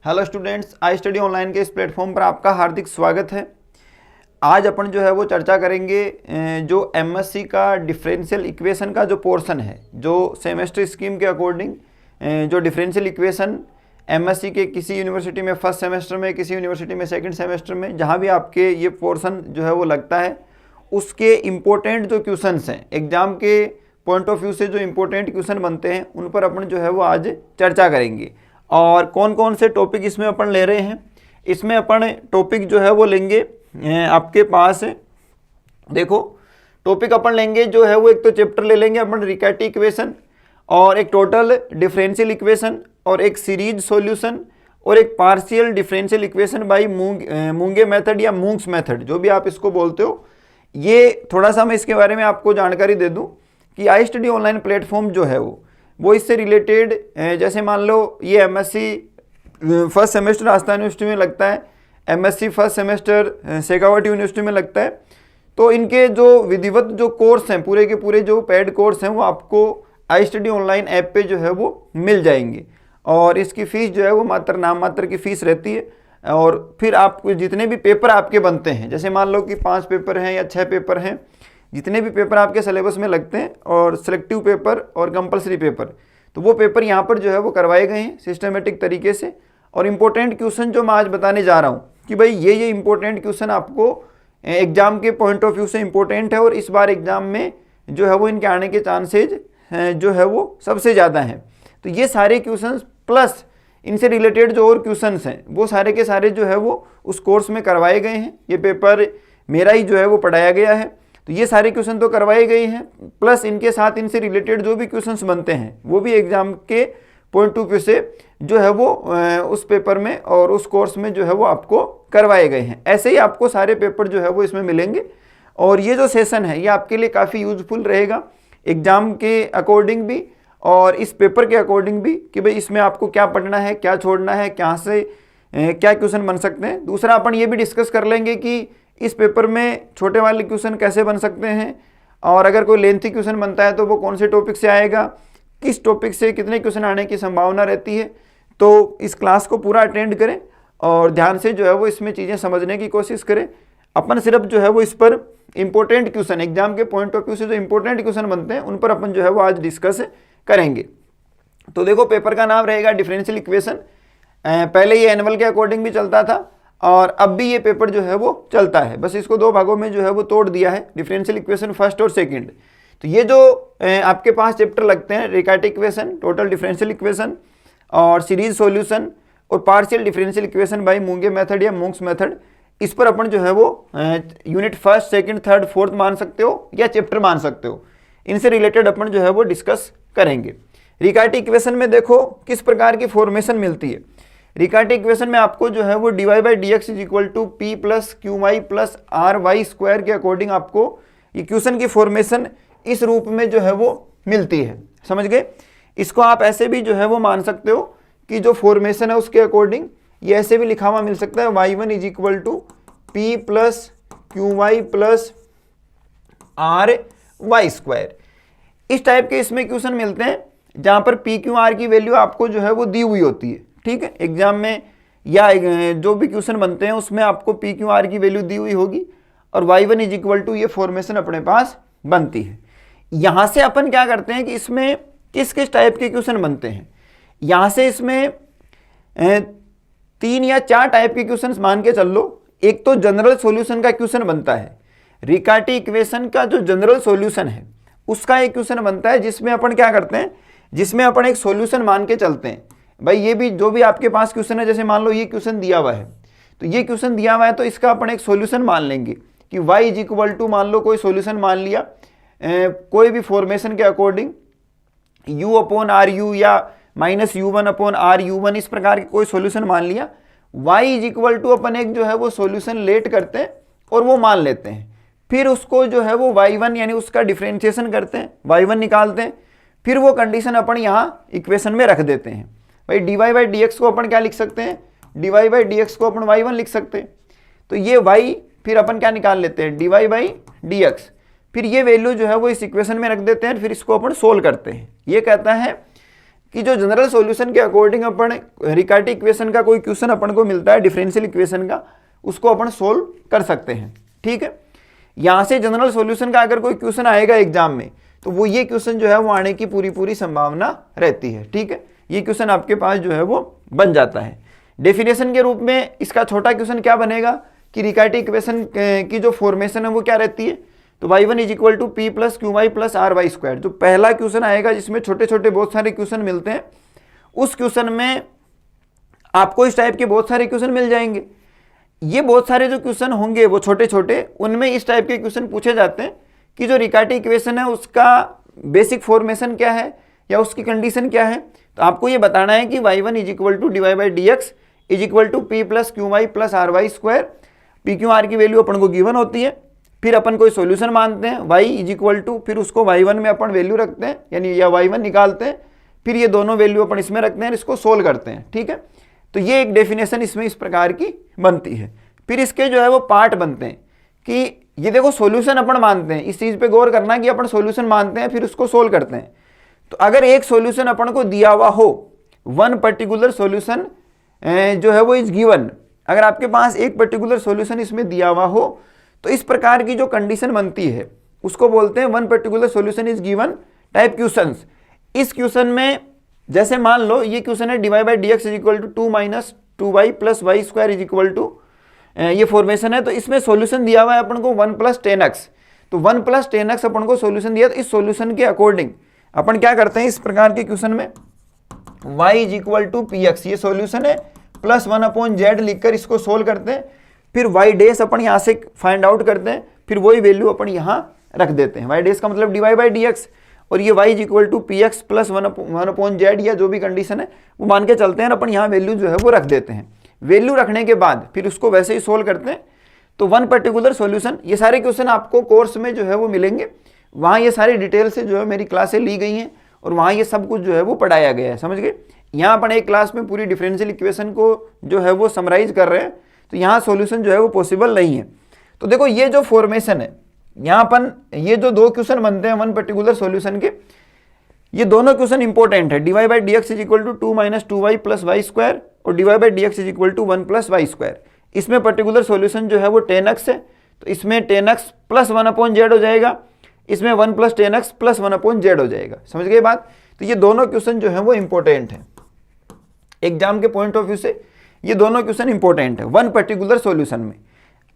Hello students, I study online के इस platform पर आपका हार्दिक स्वागत है। आज अपन जो है वो चर्चा करेंगे जो एमएससी का डिफरेंशियल इक्वेशन का जो पोर्शन है, जो सेमेस्टर स्कीम के अकॉर्डिंग जो डिफरेंशियल इक्वेशन एमएससी के किसी यूनिवर्सिटी में फर्स्ट सेमेस्टर में, किसी यूनिवर्सिटी में सेकंड सेमेस्टर में, जहाँ भी आपके ये पोर्शन जो है वो लगता है, उसके इम्पोर्टेंट जो क्वेश्चंस हैं, एग्जाम के पॉइंट ऑफ व्यू से जो इम्पोर्टेंट क्वेश्चन बनते हैं, उन पर अपन जो है वो आज चर्चा करेंगे। और कौन कौन से टॉपिक इसमें अपन ले रहे हैं, इसमें अपन टॉपिक जो है वो लेंगे आपके पास देखो टॉपिक अपन लेंगे जो है वो एक तो चैप्टर ले लेंगे अपन रिकैटी इक्वेशन, और एक टोटल डिफरेंशियल इक्वेशन, और एक सीरीज सॉल्यूशन, और एक partial differential equation by Monge method या मूंग्स मेथड, जो भी आप इसको बोलते हो। ये थोड़ा सा मैं इसके बारे में आपको जानकारी दे दूं कि आई स्टडी ऑनलाइन प्लेटफॉर्म जो है वो इससे रिलेटेड, जैसे मान लो ये MSc first semester Rajasthan university में लगता है, MSc first semester Shekhawati university में लगता है, तो इनके जो विधिवत जो कोर्स हैं, पूरे के पूरे जो पेड कोर्स हैं, वो आपको आई स्टडी ऑनलाइन ऐप पे जो है वो मिल जाएंगे। और इसकी फ़ीस जो है वो मात्र नाम मात्र की फ़ीस रहती है। और फिर आप जितने भी पेपर आपके बनते हैं, जैसे मान लो कि 5 पेपर हैं या 6 पेपर हैं, जितने भी पेपर आपके सिलेबस में लगते हैं, और सिलेक्टिव पेपर और कंपलसरी पेपर, तो वो पेपर यहाँ पर जो है वो करवाए गए हैं सिस्टमेटिक तरीके से। और इम्पोर्टेंट क्वेश्चन जो मैं आज बताने जा रहा हूँ कि भाई ये इम्पोर्टेंट क्वेश्चन आपको एग्जाम के पॉइंट ऑफ व्यू से इम्पोर्टेंट है, और इस बार एग्जाम में जो है वो इनके आने के चांसेज जो है वो सबसे ज़्यादा हैं। तो ये सारे क्वेश्चन प्लस इनसे रिलेटेड जो और क्वेश्चंस हैं, वो सारे के सारे जो है वो उस कोर्स में करवाए गए हैं। ये पेपर मेरा ही जो है वो पढ़ाया गया है, तो ये सारे क्वेश्चन तो करवाए गए हैं, प्लस इनके साथ इनसे रिलेटेड जो भी क्वेश्चंस बनते हैं, वो भी एग्जाम के पॉइंट ऑफ व्यू से जो है वो उस पेपर में और उस कोर्स में जो है वो आपको करवाए गए हैं। ऐसे ही आपको सारे पेपर जो है वो इसमें मिलेंगे। और ये जो सेशन है ये आपके लिए काफ़ी यूजफुल रहेगा एग्जाम के अकॉर्डिंग भी, और इस पेपर के अकॉर्डिंग भी, कि भाई इसमें आपको क्या पढ़ना है, क्या छोड़ना है, क्या से क्या क्वेश्चन बन सकते हैं। दूसरा अपन ये भी डिस्कस कर लेंगे कि इस पेपर में छोटे वाले क्वेश्चन कैसे बन सकते हैं, और अगर कोई लेंथी क्वेश्चन बनता है तो वो कौन से टॉपिक से आएगा, किस टॉपिक से कितने क्वेश्चन आने की संभावना रहती है। तो इस क्लास को पूरा अटेंड करें और ध्यान से जो है वो इसमें चीज़ें समझने की कोशिश करें। अपन सिर्फ जो है वो इस पर इंपॉर्टेंट क्वेश्चन, एग्जाम के पॉइंट ऑफ व्यू से जो इंपॉर्टेंट क्वेश्चन बनते हैं, उन पर अपन जो है वो आज डिस्कस करेंगे। तो देखो पेपर का नाम रहेगा डिफरेंशियल इक्वेशन। पहले ये एनुअल के अकॉर्डिंग भी चलता था, और अब भी ये पेपर जो है वो चलता है, बस इसको 2 भागों में जो है वो तोड़ दिया है, डिफरेंशियल इक्वेशन फर्स्ट और सेकंड। तो ये जो आपके पास चैप्टर लगते हैं, Riccati equation, total differential equation, और सीरीज सॉल्यूशन, और partial differential equation by Monge method या मूंग्स मेथड, इस पर अपन जो है वो unit first, second, third, fourth मान सकते हो या चैप्टर मान सकते हो। इनसे रिलेटेड अपन जो है वो डिस्कस करेंगे। रिकैटी इक्वेशन में देखो किस प्रकार की फॉर्मेशन मिलती है। रिकैटी इक्वेशन में आपको जो है वो dy by D x is equal to P plus Q Y plus R Y square के अकॉर्डिंग आपको इक्वेशन की फॉर्मेशन इस रूप में जो है वो मिलती है। समझ गए? इसको आप ऐसे भी जो है वो मान सकते हो कि जो फॉर्मेशन है उसके अकॉर्डिंग ये ऐसे भी लिखा हुआ मिल सकता है, y1 is equal to P plus Q Y plus R Y square. इस टाइप के इसमें क्वेश्चन मिलते हैं जहाँ पर पी क्यू आर की वैल्यू आपको जो है वो दी हुई होती है। ठीक है, एग्जाम में या जो भी क्वेश्चन बनते हैं उसमें आपको पी क्यू आर की वैल्यू दी हुई होगी, और y1 इज इक्वल टू ये फॉर्मेशन अपने पास बनती है। यहाँ से अपन क्या करते हैं कि इसमें किस किस टाइप के क्वेश्चन बनते हैं। यहाँ से इसमें 3 या 4 टाइप के क्वेश्चन मान के चल लो। एक तो जनरल सॉल्यूशन का क्वेश्चन बनता है, रिकैटी इक्वेशन का जो जनरल सॉल्यूशन है उसका एक क्वेश्चन बनता है, जिसमें अपन क्या करते हैं, जिसमें अपन एक सॉल्यूशन मान के चलते हैं। भाई ये भी जो भी आपके पास क्वेश्चन है, जैसे मान लो ये क्वेश्चन दिया हुआ है, तो ये क्वेश्चन दिया हुआ है तो इसका अपन एक सॉल्यूशन मान लेंगे कि y इज इक्वल टू, मान लो कोई सॉल्यूशन मान लिया कोई भी फॉर्मेशन के according u upon R U या माइनस u1 अपॉन आर यू1, इस प्रकार के कोई सॉल्यूशन मान लिया। y इज इक्वल टू अपन एक जो है वो सॉल्यूशन लेट करते हैं और वो मान लेते हैं, फिर उसको जो है वो y1 यानी उसका डिफरेंशिएशन करते हैं, y1 निकालते हैं, फिर वो कंडीशन अपन यहाँ इक्वेशन में रख देते हैं। भाई dy बाई डी एक्स को अपन क्या लिख सकते हैं, dy बाई डी एक्स को अपन y1 लिख सकते हैं। तो ये y फिर अपन क्या निकाल लेते हैं, dy बाई डी एक्स, फिर ये वैल्यू जो है वो इस इक्वेशन में रख देते हैं, फिर इसको अपन सोल्व करते हैं। ये कहता है कि जो जनरल सॉल्यूशन के अकॉर्डिंग अपन रिकार्टी इक्वेशन का कोई क्वेश्चन अपन को मिलता है डिफरेंशियल इक्वेशन का, उसको अपन सोल्व कर सकते हैं। ठीक है, यहाँ से जनरल सॉल्यूशन का अगर कोई क्वेश्चन आएगा एग्जाम में तो वो ये क्वेश्चन जो है वो आने की पूरी संभावना रहती है। ठीक है, ये क्वेश्चन आपके पास जो है वो बन जाता है। डेफिनेशन के रूप में इसका छोटा क्वेश्चन क्या बनेगा कि रिकार्टी इक्वेशन की जो फॉर्मेशन है वो क्या रहती है, तो y1 is equal to P plus Q Y plus R Y square. जो पहला क्वेश्चन आएगा जिसमें छोटे छोटे बहुत सारे क्वेश्चन मिलते हैं, उस क्वेश्चन में आपको इस टाइप के बहुत सारे क्वेश्चन मिल जाएंगे। ये बहुत सारे जो क्वेश्चन होंगे वो छोटे छोटे, उनमें इस टाइप के क्वेश्चन पूछे जाते हैं कि जो रिकार्टी इक्वेशन है उसका बेसिक फॉर्मेशन क्या है या उसकी कंडीशन क्या है। तो आपको ये बताना है कि y1 is equal to D Y by D x is equal to P plus Q Y plus R Y square. P Q R की वैल्यू अपन को गिवन होती है, फिर अपन कोई सॉल्यूशन मानते हैं y इज इक्वल टू, फिर उसको y1 में अपन वैल्यू रखते हैं यानी या y1 निकालते हैं, फिर ये दोनों वैल्यू अपन इसमें रखते हैं, इसको सोल्व करते हैं। ठीक है, तो ये एक डेफिनेशन इसमें इस प्रकार की बनती है। फिर इसके जो है वो पार्ट बनते हैं कि ये देखो सॉल्यूशन अपन मानते हैं, इस चीज़ पे गौर करना कि अपन सॉल्यूशन मानते हैं फिर उसको सोल्व करते हैं। तो अगर एक सॉल्यूशन अपन को दिया हुआ हो, वन पर्टिकुलर सॉल्यूशन जो है वो इज गिवन, अगर आपके पास एक पर्टिकुलर सॉल्यूशन इसमें दिया हुआ हो तो इस प्रकार की जो कंडीशन बनती है उसको बोलते हैं one particular solution is given type questions. इस क्वेश्चन में जैसे मान लो ये क्वेश्चन है D Y by D x is equal to 2 minus 2y plus Y square is equal to, ये फॉर्मेशन है। तो इसमें सॉल्यूशन दिया हुआ है अपन को 1 प्लस 10x, तो 1 प्लस 10x अपन को सॉल्यूशन दिया। तो इस सॉल्यूशन के अकॉर्डिंग अपन क्या करते हैं, इस प्रकार के क्वेश्चन में y is equal to P X, ये सॉल्यूशन है, प्लस 1/z लिखकर इसको सोल्व करते हैं। फिर y डैश अपन यहाँ से फाइंड आउट करते हैं, फिर वही वैल्यू अपन यहाँ रख देते हैं। y डैश का मतलब D Y by D x, और ये y is equal to P x plus 1/z या जो भी कंडीशन है वो मान के चलते हैं, और अपन यहाँ वैल्यू जो है वो रख देते हैं। वैल्यू रखने के बाद फिर उसको वैसे ही सोल्व करते हैं। तो वन पर्टिकुलर सॉल्यूशन, ये सारे क्वेश्चन आपको कोर्स में जो है वो मिलेंगे, वहाँ ये सारी डिटेल से जो है मेरी क्लासें ली गई हैं और वहाँ ये सब कुछ जो है वो पढ़ाया गया है, समझ गए। यहाँ अपन एक क्लास में पूरी डिफरेंशियल इक्वेशन को जो है वो समराइज कर रहे हैं, तो यहाँ सॉल्यूशन जो है वो पॉसिबल नहीं है। तो देखो ये जो फॉर्मेशन है, यहाँ अपन ये जो दो क्वेश्चन बनते हैं वन पर्टिकुलर सॉल्यूशन के, ये दोनों क्वेश्चन इंपॉर्टेंट है। D Y by D x is equal to 2 minus 2y plus Y square और d Y by D x is equal to 1 plus Y square. इसमें पर्टिकुलर सॉल्यूशन जो है वो 10x है, तो इसमें 10x प्लस 1/z हो जाएगा, इसमें 1 प्लस 10x प्लस 1/z हो जाएगा। समझ गए बात। तो ये दोनों क्वेश्चन जो है वो इंपॉर्टेंट है एग्जाम के पॉइंट ऑफ व्यू से, ये दोनों क्वेश्चन इंपॉर्टेंट है वन पर्टिकुलर सॉल्यूशन में।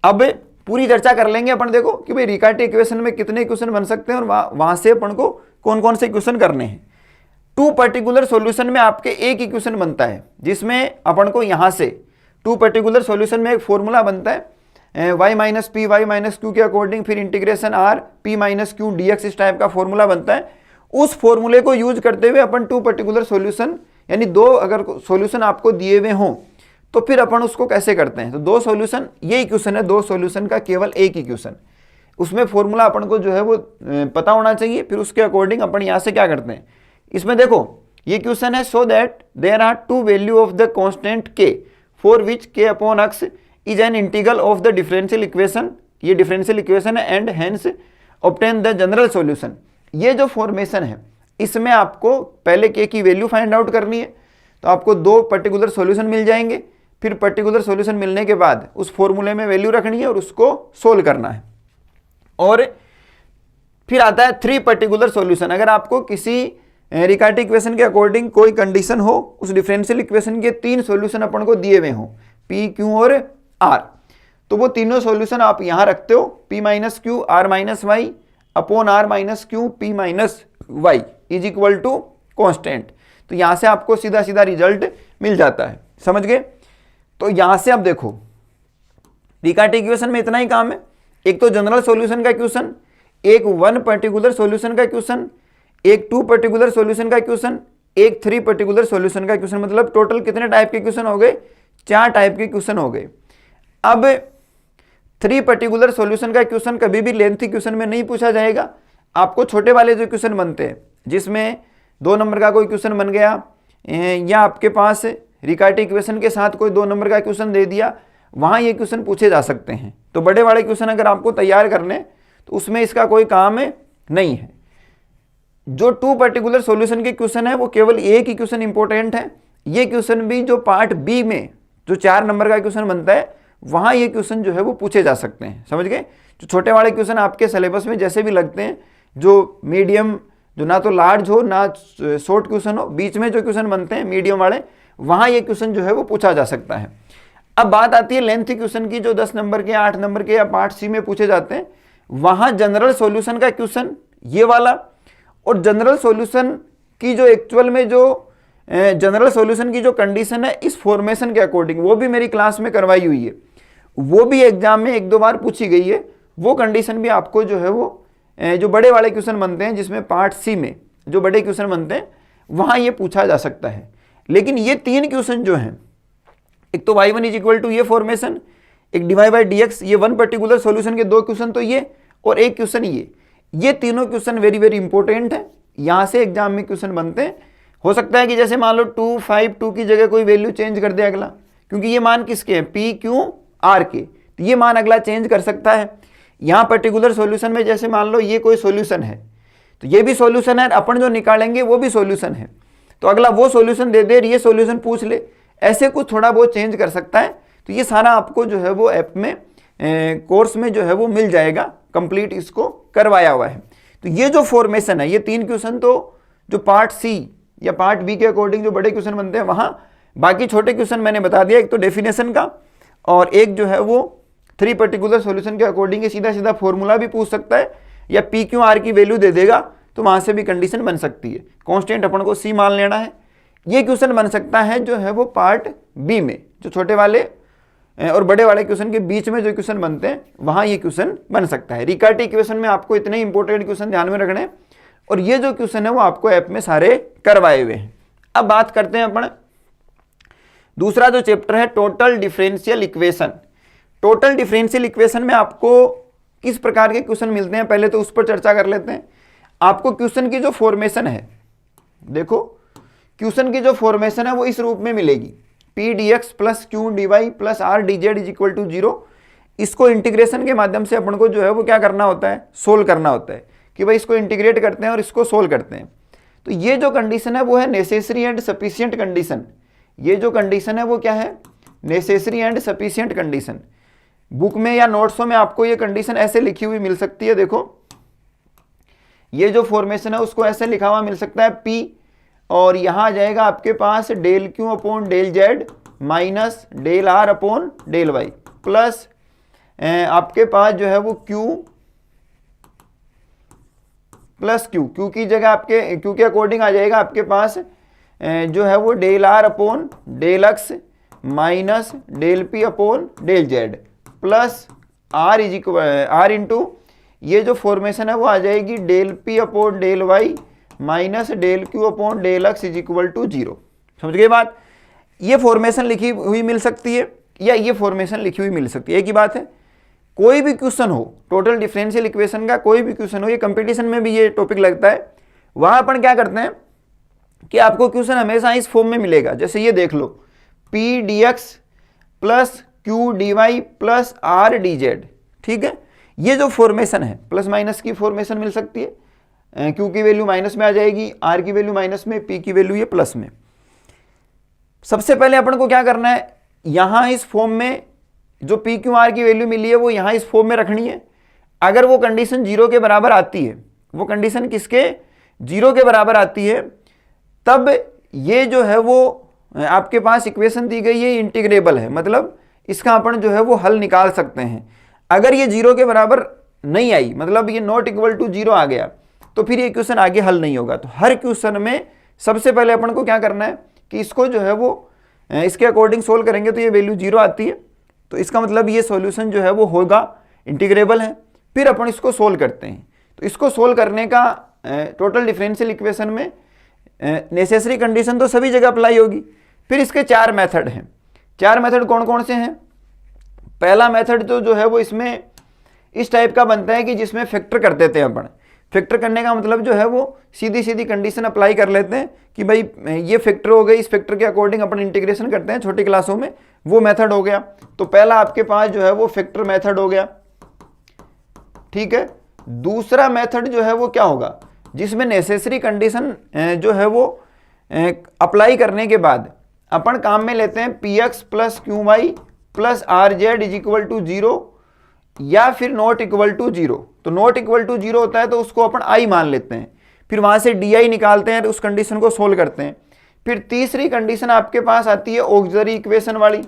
अब पूरी चर्चा कर लेंगे अपन, देखो कि भाई रिकार्टी इक्वेशन में कितने क्वेश्चन बन सकते हैं और वहां से अपन को कौन कौन से क्वेश्चन करने हैं। टू पर्टिकुलर सॉल्यूशन में आपके एक ही क्वेश्चन बनता है, जिसमें अपन को यहाँ से टू पर्टिकुलर सॉल्यूशन में एक फॉर्मूला बनता है y minus P Y minus Q के अकॉर्डिंग, फिर integration r p minus Q D X, इस टाइप का फॉर्मूला बनता है। उस फॉर्मूले को यूज करते हुए अपन टू पर्टिकुलर सॉल्यूशन, यानी दो अगर सॉल्यूशन आपको दिए हुए हों तो फिर अपन उसको कैसे करते हैं। तो दो सॉल्यूशन, यही क्वेश्चन है, दो सॉल्यूशन का केवल एक ही क्वेश्चन, उसमें फॉर्मूला अपन को जो है वो पता होना चाहिए। फिर उसके अकॉर्डिंग अपन यहाँ से क्या करते हैं, इसमें देखो ये क्वेश्चन है, so that there are two value of the constant k for which k upon x is an integral of the differential equation, ये डिफरेंशियल इक्वेशन है, and hence obtain the general solution. ये जो formation है इसमें आपको पहले k की value find out करनी है, तो आपको दो पर्टिकुलर सॉल्यूशन मिल जाएंगे। फिर पर्टिकुलर सॉल्यूशन मिलने के बाद उस फॉर्मूले में वैल्यू रखनी है और उसको सोल्व करना है। और फिर आता है थ्री पर्टिकुलर सॉल्यूशन। अगर आपको किसी रिकार्टी इक्वेशन के अकॉर्डिंग कोई कंडीशन हो, उस डिफरेंशियल इक्वेशन के तीन सॉल्यूशन अपन को दिए हुए हों, p, q और r, तो वो तीनों सॉल्यूशन आप यहाँ रखते हो, p minus q r minus y upon r minus q p minus y is equal to constant. तो यहाँ से आपको सीधा सीधा रिजल्ट मिल जाता है, समझ गए। तो यहाँ से आप देखो रिकार्टी इक्वेशन में इतना ही काम है, एक तो जनरल सॉल्यूशन का क्वेश्चन, एक वन पर्टिकुलर सॉल्यूशन का क्वेश्चन, एक टू पर्टिकुलर सॉल्यूशन का क्वेश्चन, एक थ्री पर्टिकुलर सॉल्यूशन का क्वेश्चन। मतलब टोटल कितने टाइप के क्वेश्चन हो गए, चार टाइप के क्वेश्चन हो गए। अब थ्री पर्टिकुलर सॉल्यूशन का क्वेश्चन कभी भी लेंथी क्वेश्चन में नहीं पूछा जाएगा। आपको छोटे वाले जो क्वेश्चन बनते हैं, जिसमें 2 नंबर का कोई क्वेश्चन बन गया, या आपके पास रिकार्टी इक्वेशन के साथ कोई 2 नंबर का क्वेश्चन दे दिया, वहाँ ये क्वेश्चन पूछे जा सकते हैं। तो बड़े वाले क्वेश्चन अगर आपको तैयार करने तो उसमें इसका कोई काम नहीं है। जो 2 पर्टिकुलर सॉल्यूशन के क्वेश्चन है वो केवल एक ही क्वेश्चन इंपॉर्टेंट है। ये क्वेश्चन भी जो पार्ट बी में जो 4 नंबर का क्वेश्चन बनता है वहां ये क्वेश्चन जो है वो पूछे जा सकते हैं, समझ गए। जो छोटे वाले क्वेश्चन आपके सिलेबस में जैसे भी लगते हैं, जो मीडियम, जो ना तो लार्ज हो ना शॉर्ट क्वेश्चन हो, बीच में जो क्वेश्चन बनते हैं मीडियम वाले, वहां ये क्वेश्चन जो है वो पूछा जा सकता है। अब बात आती है लेंथी क्वेश्चन की, जो 10 नंबर के, 8 नंबर के या पार्ट सी में पूछे जाते हैं। वहां जनरल सॉल्यूशन का क्वेश्चन ये वाला, और जनरल सॉल्यूशन की जो एक्चुअल में जो जनरल सॉल्यूशन की जो कंडीशन है इस फॉर्मेशन के अकॉर्डिंग, वो भी मेरी क्लास में करवाई हुई है, वो भी एग्जाम में 1-2 बार पूछी गई है। वो कंडीशन भी आपको जो है वो जो बड़े वाले क्वेश्चन बनते हैं, जिसमें पार्ट सी में जो बड़े क्वेश्चन बनते हैं वहां ये पूछा जा सकता है। लेकिन ये 3 क्वेश्चन जो हैं, एक तो y1 इज इक्वल टू ये फॉर्मेशन, एक dy बाई dx, ये 1 पर्टिकुलर सॉल्यूशन के 2 क्वेश्चन तो ये, और एक क्वेश्चन ये तीनों क्वेश्चन वेरी वेरी इंपॉर्टेंट है। यहां से एग्जाम में क्वेश्चन बनते हैं। हो सकता है कि जैसे मान लो 2, 5, 2 की जगह कोई वैल्यू चेंज कर दे अगला, क्योंकि ये मान किसके हैं, P, Q, R के, तो ये मान अगला चेंज कर सकता है। यहाँ पर्टिकुलर सॉल्यूशन में जैसे मान लो ये कोई सॉल्यूशन है, तो ये भी सॉल्यूशन है, अपन जो निकालेंगे वो भी सॉल्यूशन है, तो अगला वो सॉल्यूशन दे दे, ये सॉल्यूशन पूछ ले, ऐसे कुछ थोड़ा बहुत चेंज कर सकता है। तो ये सारा आपको जो है वो ऐप में कोर्स में जो है वो मिल जाएगा, कंप्लीट इसको करवाया हुआ है। तो ये जो फॉर्मेशन है, ये 3 क्वेश्चन तो जो पार्ट सी या पार्ट बी के अकॉर्डिंग जो बड़े क्वेश्चन बनते हैं वहाँ, बाकी छोटे क्वेश्चन मैंने बता दिया, एक तो डेफिनेशन का, और एक जो है वो 3 पर्टिकुलर सॉल्यूशन के अकॉर्डिंग सीधा सीधा फॉर्मूला भी पूछ सकता है, या पी क्यू आर की वैल्यू दे देगा तो वहाँ से भी कंडीशन बन सकती है। कॉन्स्टेंट अपन को सी मान लेना है। ये क्वेश्चन बन सकता है जो है वो पार्ट बी में, जो छोटे वाले और बड़े वाले क्वेश्चन के बीच में जो क्वेश्चन बनते हैं वहाँ ये क्वेश्चन बन सकता है। रिकर्सिव इक्वेशन में आपको इतने इंपॉर्टेंट क्वेश्चन ध्यान में रखने, और ये जो क्वेश्चन है वो आपको ऐप में सारे करवाए हुए हैं। अब बात करते हैं अपन दूसरा जो चैप्टर है, total differential equation. Total differential equation में आपको किस प्रकार के क्वेश्चन मिलते हैं, पहले तो उस पर चर्चा कर लेते हैं। आपको क्वेश्चन की जो फॉर्मेशन है, देखो क्वेश्चन की जो फॉर्मेशन है वो इस रूप में मिलेगी, p d x plus q d y plus r d z is equal to 0। इसको इंटीग्रेशन के माध्यम से अपन को जो है वो क्या करना होता है, सोल्व करना होता है, कि भाई इसको इंटीग्रेट करते हैं और इसको सोल्व करते हैं। तो ये जो कंडीशन है वो है नेसेसरी एंड सफिशिएंट कंडीशन। ये जो कंडीशन है वो क्या है, necessary and sufficient condition. Book में या नोट्सों में आपको ये कंडीशन ऐसे लिखी हुई मिल सकती है। देखो ये जो फॉर्मेशन है उसको ऐसे लिखा हुआ मिल सकता है, पी, और यहाँ आ जाएगा आपके पास del q upon del z minus del r upon del y plus आपके पास जो है वो क्यू प्लस क्यू, क्यू की जगह आपके क्यू के अकॉर्डिंग आ जाएगा आपके पास जो है वो del r upon del x minus del p upon del z plus r is equal r into ये जो फॉर्मेशन है वो आ जाएगी del p upon del y minus del q upon del x is equal to 0। समझ गए बात। ये फॉर्मेशन लिखी हुई मिल सकती है या ये फॉर्मेशन लिखी हुई मिल सकती है, एक ही बात है। कोई भी क्वेश्चन हो, टोटल डिफरेंशियल इक्वेशन का कोई भी क्वेश्चन हो, ये कंपटीशन में भी ये टॉपिक लगता है, वहां अपन क्या करते हैं कि आपको क्वेश्चन हमेशा इस फॉर्म में मिलेगा। जैसे ये देख लो, p d x plus q d y plus r d z, ठीक है। ये जो फॉर्मेशन है प्लस माइनस की फॉर्मेशन मिल सकती है, क्यू की वैल्यू माइनस में आ जाएगी, आर की वैल्यू माइनस में, पी की वैल्यू ये प्लस में। सबसे पहले अपन को क्या करना है, यहां इस फॉर्म में जो पी क्यू आर की वैल्यू मिली है वो यहां इस फॉर्म में रखनी है। अगर वो कंडीशन 0 के बराबर आती है, वो कंडीशन किसके 0 के बराबर आती है, तब ये जो है वो आपके पास इक्वेशन दी गई है इंटीग्रेबल है, मतलब इसका अपन जो है वो हल निकाल सकते हैं। अगर ये 0 के बराबर नहीं आई, मतलब ये नॉट इक्वल टू 0 आ गया, तो फिर ये क्वेश्चन आगे हल नहीं होगा। तो हर क्वेश्चन में सबसे पहले अपन को क्या करना है कि इसको जो है वो इसके अकॉर्डिंग सोल्व करेंगे तो ये वैल्यू 0 आती है, तो इसका मतलब ये सॉल्यूशन जो है वो होगा इंटीग्रेबल है। फिर अपन इसको सोल्व करते हैं। तो इसको सोल्व करने का टोटल डिफरेंशियल इक्वेशन में नेसेसरी कंडीशन तो सभी जगह अप्लाई होगी। फिर इसके 4 मेथड हैं। 4 मेथड कौन कौन से हैं। पहला मेथड तो जो है वो इसमें इस टाइप का बनता है कि जिसमें फैक्टर कर देते हैं अपन। फैक्टर करने का मतलब जो है वो सीधी सीधी कंडीशन अप्लाई कर लेते हैं कि भाई ये फैक्टर हो गई, इस फैक्टर के अकॉर्डिंग अपन इंटीग्रेशन करते हैं छोटी क्लासों में, वो मेथड हो गया। तो पहला आपके पास जो है वो फैक्टर मेथड हो गया, ठीक है। दूसरा मेथड जो है वो क्या होगा, जिसमें नेसेसरी कंडीशन जो है वो अप्लाई करने के बाद अपन काम में लेते हैं p x plus Q Y plus r z is equal to 0 या फिर नॉट इक्वल टू 0। तो नॉट इक्वल टू 0 होता है तो उसको अपन आई मान लेते हैं, फिर वहां से डी आई निकालते हैं, उस कंडीशन को सोल्व करते हैं। फिर तीसरी कंडीशन आपके पास आती है ऑक्सिलरी इक्वेशन वाली।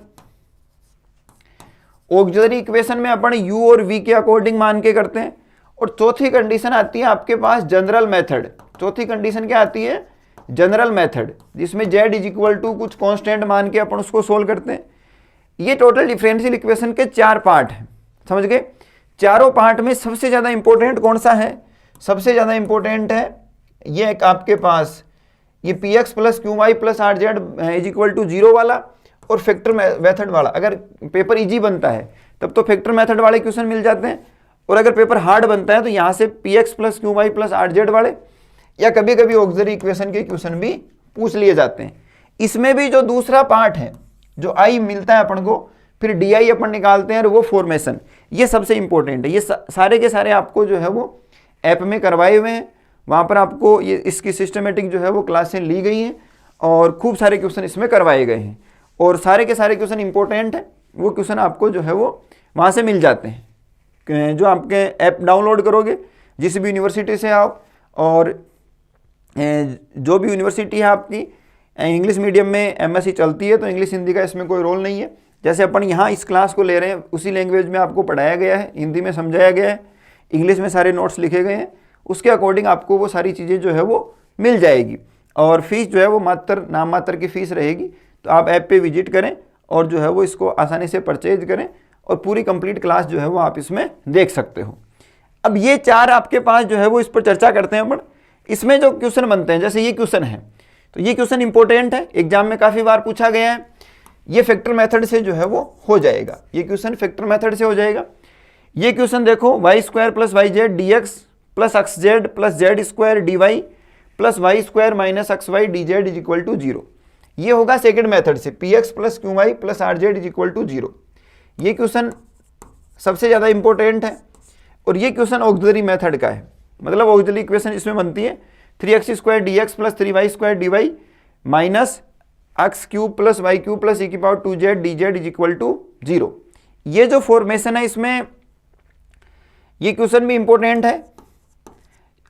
ऑक्सिलरी इक्वेशन में अपन u और v के अकॉर्डिंग मान के करते हैं। और चौथी कंडीशन आती है आपके पास जनरल मेथड। चौथी कंडीशन क्या आती है? जनरल मेथड, जिसमें z इज इक्वल टू कुछ कांस्टेंट मान के अपन उसको सोल्व करते हैं। ये टोटल डिफरेंशियल इक्वेशन के 4 पार्ट हैं, समझ गए। चारों पार्ट में सबसे ज्यादा इंपॉर्टेंट कौन सा है? सबसे ज्यादा इंपॉर्टेंट है ये एक आपके पास ये p x plus Q Y plus r z is equal to 0 वाला और फैक्टर मेथड वाला। अगर पेपर इजी बनता है तब तो फैक्टर मेथड वाले क्वेश्चन मिल जाते हैं, और अगर पेपर हार्ड बनता है तो यहाँ से p x plus Q Y plus r z वाले या कभी कभी ऑक्सिलरी इक्वेशन के क्वेश्चन भी पूछ लिए जाते हैं। इसमें भी जो दूसरा पार्ट है, जो आई मिलता है अपन को, फिर डी आई अपन निकालते हैं और वो फॉर्मेशन, ये सबसे इंपॉर्टेंट है। ये सारे के सारे आपको जो है वो ऐप में करवाए हुए हैं, वहाँ पर आपको ये इसकी सिस्टमेटिक जो है वो क्लासें ली गई हैं और खूब सारे क्वेश्चन इसमें करवाए गए हैं, और सारे के सारे क्वेश्चन इंपॉर्टेंट हैं। वो क्वेश्चन आपको जो है वो वहाँ से मिल जाते हैं। जो आपके ऐप डाउनलोड करोगे जिस भी यूनिवर्सिटी से आप, और जो भी यूनिवर्सिटी है आपकी इंग्लिश मीडियम में एमएससी चलती है तो इंग्लिश हिंदी का इसमें कोई रोल नहीं है। जैसे अपन यहाँ इस क्लास को ले रहे हैं उसी लैंग्वेज में आपको पढ़ाया गया है, हिंदी में समझाया गया है, इंग्लिश में सारे नोट्स लिखे गए हैं, उसके अकॉर्डिंग आपको वो सारी चीज़ें जो है वो मिल जाएगी। और फीस जो है वो मात्र नाम मात्र की फ़ीस रहेगी। तो आप ऐप पे विजिट करें और जो है वो इसको आसानी से परचेज करें और पूरी कंप्लीट क्लास जो है वो आप इसमें देख सकते हो। अब ये 4 आपके पास जो है वो इस पर चर्चा करते हैं अपन। इसमें जो क्वेश्चन बनते हैं, जैसे ये क्वेश्चन है तो ये क्वेश्चन इंपॉर्टेंट है, एग्जाम में काफ़ी बार पूछा गया है। ये फैक्टर मेथड से जो है वो हो जाएगा, ये क्वेश्चन फैक्टर मेथड से हो जाएगा। ये क्वेश्चन देखो, y square plus y z d x plus x z plus z square d y plus Y square minus x y d z is equal to 0। ये होगा सेकेंड मेथड से, p x plus Q Y plus r z is equal to 0। ये question सबसे ज़्यादा important है। और ये question auxiliary method का है, मतलब ऑक्सिलरी इक्वेशन इसमें बनती है 3x square d x plus 3y square d y minus x cube plus y cube plus e की power 2z d z is equal to 0। ये जो फॉर्मेशन है इसमें ये क्वेश्चन भी इंपॉर्टेंट है।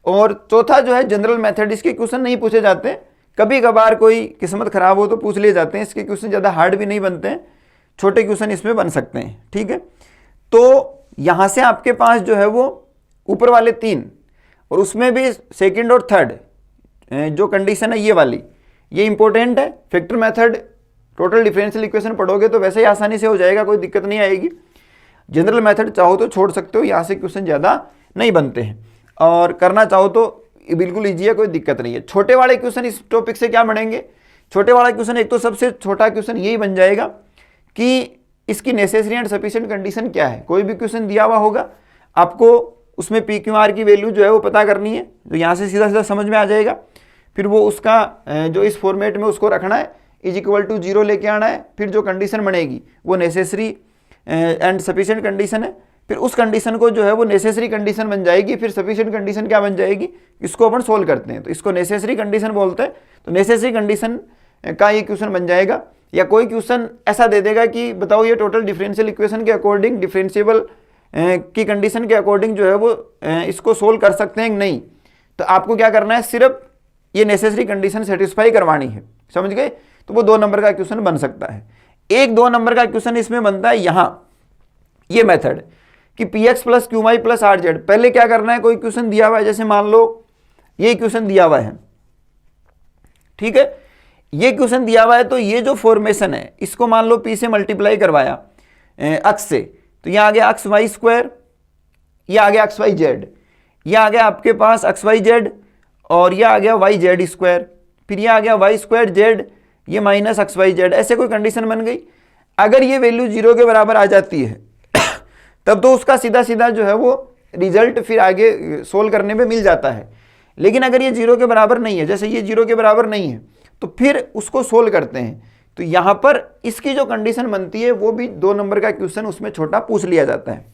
और चौथा जो है जनरल मेथड, इसके क्वेश्चन नहीं पूछे जाते, कभी कभार कोई किस्मत खराब हो तो पूछ लिए जाते हैं। इसके क्वेश्चन ज़्यादा हार्ड भी नहीं बनते हैं, छोटे क्वेश्चन इसमें बन सकते हैं, ठीक है। तो यहाँ से आपके पास जो है वो ऊपर वाले 3 और उसमें भी सेकंड और थर्ड जो कंडीशन है ये वाली, ये इंपॉर्टेंट है। Factor method total differential equation पढ़ोगे तो वैसे ही आसानी से हो जाएगा, कोई दिक्कत नहीं आएगी। जनरल मेथड चाहो तो छोड़ सकते हो, यहाँ से क्वेश्चन ज़्यादा नहीं बनते हैं, और करना चाहो तो बिल्कुल ईजी है, कोई दिक्कत नहीं है। छोटे वाले क्वेश्चन इस टॉपिक से क्या बनेंगे? छोटे वाला क्वेश्चन एक तो सबसे छोटा क्वेश्चन यही बन जाएगा कि इसकी नेसेसरी एंड सफिशिएंट कंडीशन क्या है। कोई भी क्वेश्चन दिया हुआ होगा, आपको उसमें पी क्यू आर की वैल्यू जो है वो पता करनी है, तो यहाँ से सीधा सीधा समझ में आ जाएगा। फिर वो उसका जो इस फॉर्मेट में उसको रखना है, इज इक्वल टू 0 लेके आना है। फिर जो कंडीशन बनेगी वो नेसेसरी एंड सफिशिएंट कंडीशन है, फिर उस कंडीशन को जो है वो नेसेसरी कंडीशन बन जाएगी। फिर सफिशिएंट कंडीशन क्या बन जाएगी, इसको अपन सोल्व करते हैं, तो इसको नेसेसरी कंडीशन बोलते हैं। तो नेसेसरी कंडीशन का ये क्वेश्चन बन जाएगा। या कोई क्वेश्चन ऐसा दे देगा कि बताओ ये टोटल डिफरेंशियल इक्वेशन के अकॉर्डिंग, डिफरेंशिएबल की कंडीशन के अकॉर्डिंग जो है वो इसको सोल्व कर सकते हैं नहीं, तो आपको क्या करना है, सिर्फ ये नेसेसरी कंडीशन सेटिस्फाई करवानी है, समझ गए। तो वो 2 नंबर का क्वेश्चन बन सकता है। एक 2 नंबर का क्वेश्चन इसमें बनता है यहाँ ये मेथड कि p x plus Q Y plus r z. पहले क्या करना है, कोई क्वेश्चन दिया हुआ है, जैसे मान लो ये क्वेश्चन दिया हुआ है, ठीक है, ये क्वेश्चन दिया हुआ है, तो ये जो फॉर्मेशन है इसको मान लो पी से मल्टीप्लाई करवाया अक्स से, तो ये आ गया एक्स वाई स्क्वायर, ये आ गया एक्स वाई जेड, ये आ गया आपके पास एक्स वाई जेड, और ये आ गया वाई जेड स्क्वायर, फिर ये आ गया वाई स्क्वायर जेड, ये माइनस एक्स वाई जेड। ऐसे कोई कंडीशन बन गई। अगर ये वैल्यू 0 के बराबर आ जाती है तब तो उसका सीधा सीधा जो है वो रिजल्ट फिर आगे सोल्व करने में मिल जाता है। लेकिन अगर ये 0 के बराबर नहीं है, जैसे ये 0 के बराबर नहीं है, तो फिर उसको सोल्व करते हैं। तो यहाँ पर इसकी जो कंडीशन बनती है वो भी 2 नंबर का क्वेश्चन उसमें छोटा पूछ लिया जाता है।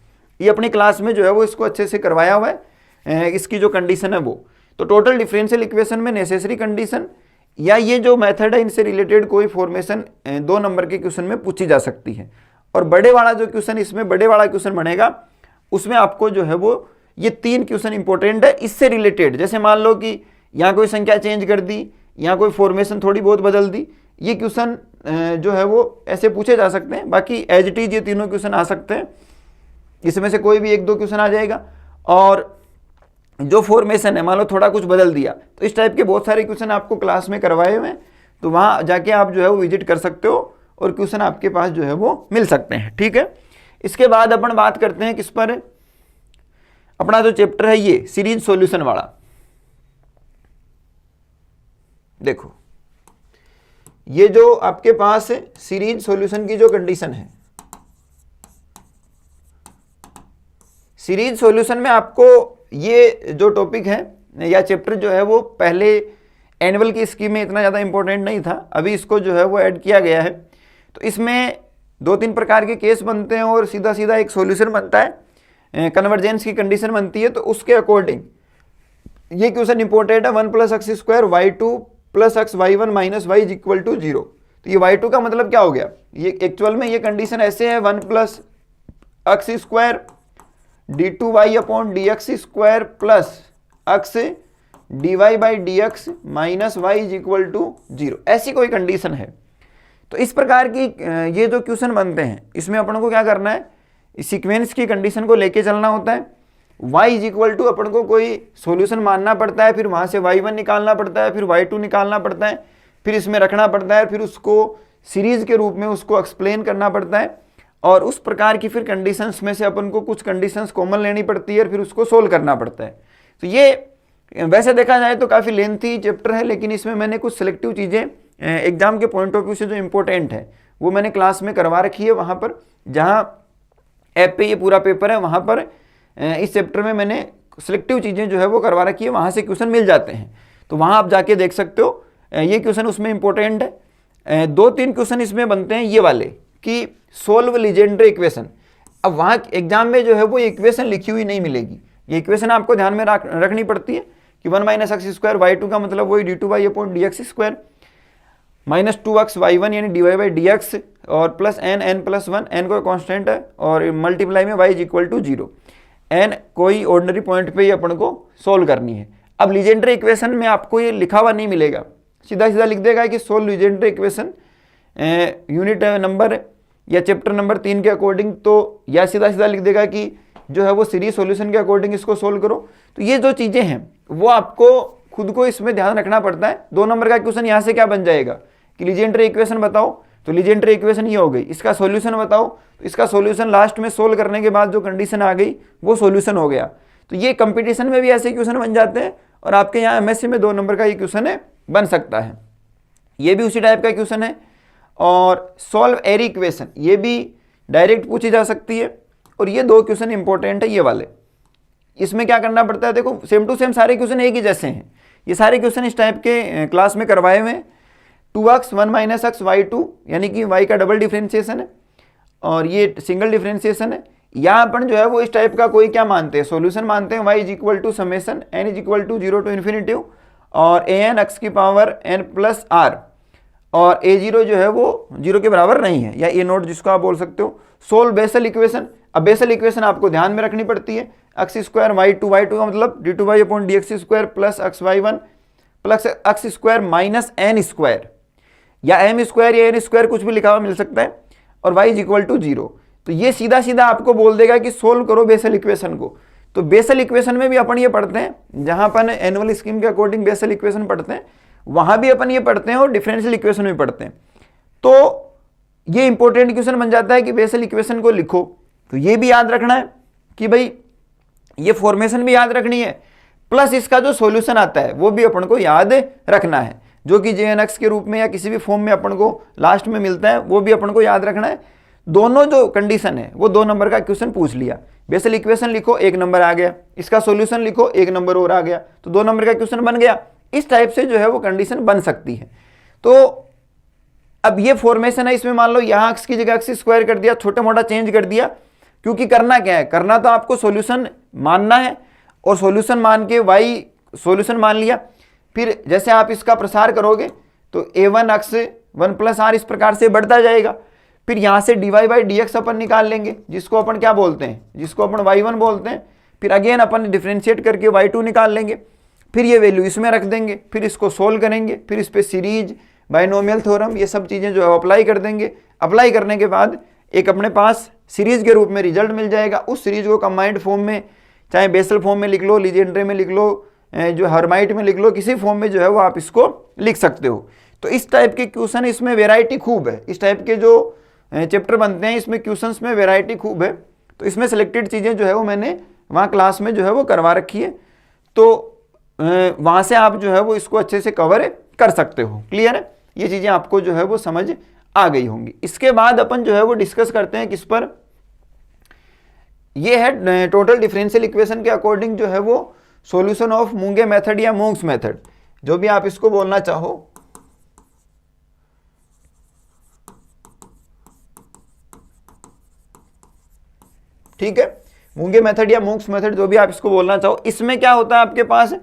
ये अपनी क्लास में जो है वो इसको अच्छे से करवाया हुआ है, इसकी जो कंडीशन है वो। तो टोटल डिफरेंशियल इक्वेशन में नेसेसरी कंडीशन या ये जो मेथड है इनसे रिलेटेड कोई फॉर्मेशन 2 नंबर के क्वेश्चन में पूछी जा सकती है। और बड़े वाला जो क्वेश्चन, इसमें बड़े वाला क्वेश्चन बनेगा, उसमें आपको जो है वो ये 3 क्वेश्चन इंपॉर्टेंट है इससे रिलेटेड। जैसे मान लो कि यहाँ कोई संख्या चेंज कर दी, यहाँ कोई फॉर्मेशन थोड़ी बहुत बदल दी, ये क्वेश्चन जो है वो ऐसे पूछे जा सकते हैं। बाकी एज इट इज ये तीनों क्वेश्चन आ सकते हैं, इसमें से कोई भी 1-2 क्वेश्चन आ जाएगा। और जो फॉर्मेशन है मान लो थोड़ा कुछ बदल दिया, तो इस टाइप के बहुत सारे क्वेश्चन आपको क्लास में करवाए हुए हैं, तो वहाँ जाके आप जो है वो विजिट कर सकते हो और क्वेश्चन आपके पास जो है वो मिल सकते हैं। ठीक है, इसके बाद अपन बात करते हैं किस पर, अपना जो चैप्टर है ये सीरीज सॉल्यूशन वाला। देखो ये जो आपके पास सीरीज सॉल्यूशन की जो कंडीशन है, सीरीज सॉल्यूशन में आपको ये जो टॉपिक है या चैप्टर जो है वो पहले एनुअल की स्कीम में इतना ज़्यादा इंपॉर्टेंट नहीं था, अभी इसको जो है वो ऐड किया गया है। तो इसमें 2-3 प्रकार के केस बनते हैं और सीधा सीधा एक सॉल्यूशन बनता है, कन्वर्जेंस की कंडीशन बनती है। तो उसके अकॉर्डिंग ये क्वेश्चन इंपॉर्टेंट है, 1 + x² y2 + x y1 - y = 0। तो ये y2 का मतलब क्या हो गया, ये एक्चुअल में ये कंडीशन ऐसे है 1 + x² d2y/dx² + x dy/dx - y = 0, ऐसी कोई कंडीशन है। तो इस प्रकार की ये जो क्वेश्चन बनते हैं इसमें अपन को क्या करना है, सीक्वेंस की कंडीशन को लेके चलना होता है। y = अपन को कोई सॉल्यूशन मानना पड़ता है, फिर वहाँ से y1 निकालना पड़ता है, फिर y2 निकालना पड़ता है, फिर इसमें रखना पड़ता है, फिर उसको सीरीज के रूप में उसको एक्सप्लेन करना पड़ता है। और उस प्रकार की फिर कंडीशंस में से अपन को कुछ कंडीशंस कॉमन लेनी पड़ती है और फिर उसको सोल्व करना पड़ता है। तो ये वैसे देखा जाए तो काफ़ी लेंथी चैप्टर है, लेकिन इसमें मैंने कुछ सिलेक्टिव चीज़ें एग्जाम के पॉइंट ऑफ व्यू से जो इंपॉर्टेंट है वो मैंने क्लास में करवा रखी है। वहाँ पर जहाँ ऐप पे ये पूरा पेपर है वहाँ पर इस चैप्टर में मैंने सिलेक्टिव चीज़ें जो है वो करवा रखी है, वहाँ से क्वेश्चन मिल जाते हैं, तो वहाँ आप जाके देख सकते हो। ये क्वेश्चन उसमें इंपॉर्टेंट है। 2-3 क्वेश्चन इसमें बनते हैं ये वाले कि सोल्व लीजेंड्रे इक्वेशन। अब वहाँ एग्जाम में जो है वो इक्वेशन लिखी हुई नहीं मिलेगी, ये इक्वेशन आपको ध्यान में रखनी पड़ती है कि 1 - x² y2 का मतलब वही d2y/dx² -2x y1 यानी dy/dx और +n n+1, n कोई कांस्टेंट है और मल्टीप्लाई में y = 0, n कोई ऑर्डिनरी पॉइंट पे ही अपन को सोल्व करनी है। अब लीजेंड्रे इक्वेशन में आपको ये लिखा हुआ नहीं मिलेगा, सीधा सीधा लिख देगा कि solve Legendre equation unit number या चैप्टर नंबर 3 के अकॉर्डिंग, तो या सीधा सीधा लिख देगा कि जो है वो सीरीज सॉल्यूशन के अकॉर्डिंग इसको सोल्व करो। तो ये जो चीज़ें हैं वो आपको खुद को इसमें ध्यान रखना पड़ता है। 2 नंबर का क्वेश्चन यहाँ से क्या बन जाएगा कि लीजेंड्रे इक्वेशन बताओ, तो लीजेंड्रे इक्वेशन ये हो गई, इसका सॉल्यूशन बताओ, तो इसका सॉल्यूशन लास्ट में सोल्व करने के बाद जो कंडीशन आ गई वो सॉल्यूशन हो गया। तो ये कंपटीशन में भी ऐसे क्वेश्चन बन जाते हैं और आपके यहाँ एमएससी में 2 नंबर का ये क्वेश्चन है बन सकता है, ये भी उसी टाइप का क्वेश्चन है। और सॉल्व एरी इक्वेशन ये भी डायरेक्ट पूछी जा सकती है। और ये 2 क्वेश्चन इंपॉर्टेंट है ये वाले, इसमें क्या करना पड़ता है, देखो सेम टू सेम सारे क्वेश्चन एक ही जैसे हैं, ये सारे क्वेश्चन इस टाइप के क्लास में करवाए हुए हैं। 2x 1 - x y2 यानी कि y का डबल डिफ्रेंशिएशन है और ये सिंगल डिफ्रेंशिएशन है। यहाँ अपन जो है वो इस टाइप का कोई क्या मानते हैं, सॉल्यूशन मानते हैं, y = समेशन n = 0 to ∞ और an x⁻n+r और a0 जो है वो 0 के बराबर नहीं है, या a0 जिसको आप बोल सकते हो। सोल्व बेसल इक्वेशन, अब बेसल इक्वेशन आपको ध्यान में रखनी पड़ती है, x² y2 का मतलब d2y/dx² + x y1 + x² - n² या m² या n² कुछ भी लिखा हुआ मिल सकता है और y = 0। तो ये सीधा सीधा आपको बोल देगा कि सोल्व करो बेसल इक्वेशन को। तो बेसल इक्वेशन में भी अपन ये पढ़ते हैं, जहां अपन एनुअल स्कीम के अकॉर्डिंग बेसल इक्वेशन पढ़ते हैं वहां भी अपन ये पढ़ते हैं और डिफरेंशियल इक्वेशन भी पढ़ते हैं। तो ये इंपॉर्टेंट क्वेश्चन बन जाता है कि बेसल इक्वेशन को लिखो। तो ये भी याद रखना है कि भाई ये फॉर्मेशन भी याद रखनी है, प्लस इसका जो सॉल्यूशन आता है वो भी अपन को याद रखना है, जो कि jnx के रूप में या किसी भी फॉर्म में अपन को लास्ट में मिलता है, वो भी अपन को याद रखना है। दोनों जो कंडीशन है वो 2 नंबर का क्वेश्चन पूछ लिया, बेसल इक्वेशन लिखो 1 नंबर आ गया, इसका सॉल्यूशन लिखो 1 नंबर और आ गया, तो 2 नंबर का क्वेश्चन बन गया। इस टाइप से जो है वो कंडीशन बन सकती है। तो अब ये फॉर्मेशन है, इसमें मान लो यहाँ x की जगह x² कर दिया, छोटा मोटा चेंज कर दिया, क्योंकि करना क्या है, करना तो आपको सॉल्यूशन मानना है और सॉल्यूशन मान के y सॉल्यूशन मान लिया। फिर जैसे आप इसका प्रसार करोगे तो a1 अक्ष 1 प्लस आर इस प्रकार से बढ़ता जाएगा। फिर यहाँ से dy बाई dx अपन निकाल लेंगे, जिसको अपन क्या बोलते हैं, जिसको अपन y1 बोलते हैं। फिर अगेन अपन डिफ्रेंशिएट करके y2 निकाल लेंगे, फिर ये वैल्यू इसमें रख देंगे, फिर इसको सोल्व करेंगे, फिर इस पर सीरीज, बाइनोमियल थ्योरम, ये सब चीज़ें जो है अप्लाई कर देंगे। अप्लाई करने के बाद एक अपने पास सीरीज के रूप में रिजल्ट मिल जाएगा। उस सीरीज को कंबाइंड फॉर्म में, चाहे बेसल फॉर्म में लिख लो, लीजेंड्रे में लिख लो, जो हर्माइट में लिख लो, किसी फॉर्म में जो है वो आप इसको लिख सकते हो। तो इस टाइप के क्वेश्चन, इसमें वेराइटी खूब है। इस टाइप के जो चैप्टर बनते हैं इसमें क्वेश्चंस में वेराइटी खूब है। तो इसमें सिलेक्टेड चीज़ें जो है वो मैंने वहाँ क्लास में जो है वो करवा रखी है, तो वहाँ से आप जो है वो इसको अच्छे से कवर कर सकते हो। क्लियर है, ये चीज़ें आपको जो है वो समझ आ गई होंगी। इसके बाद अपन जो है वो डिस्कस करते हैं किस पर, ये है टोटल डिफरेंशियल इक्वेशन के अकॉर्डिंग जो है वो सॉल्यूशन ऑफ मूंगे मेथड या मूंग्स मेथड, जो भी आप इसको बोलना चाहो। ठीक है, मूंगे मेथड या मूंग्स मेथड, जो भी आप इसको बोलना चाहो। इसमें क्या होता है आपके पास,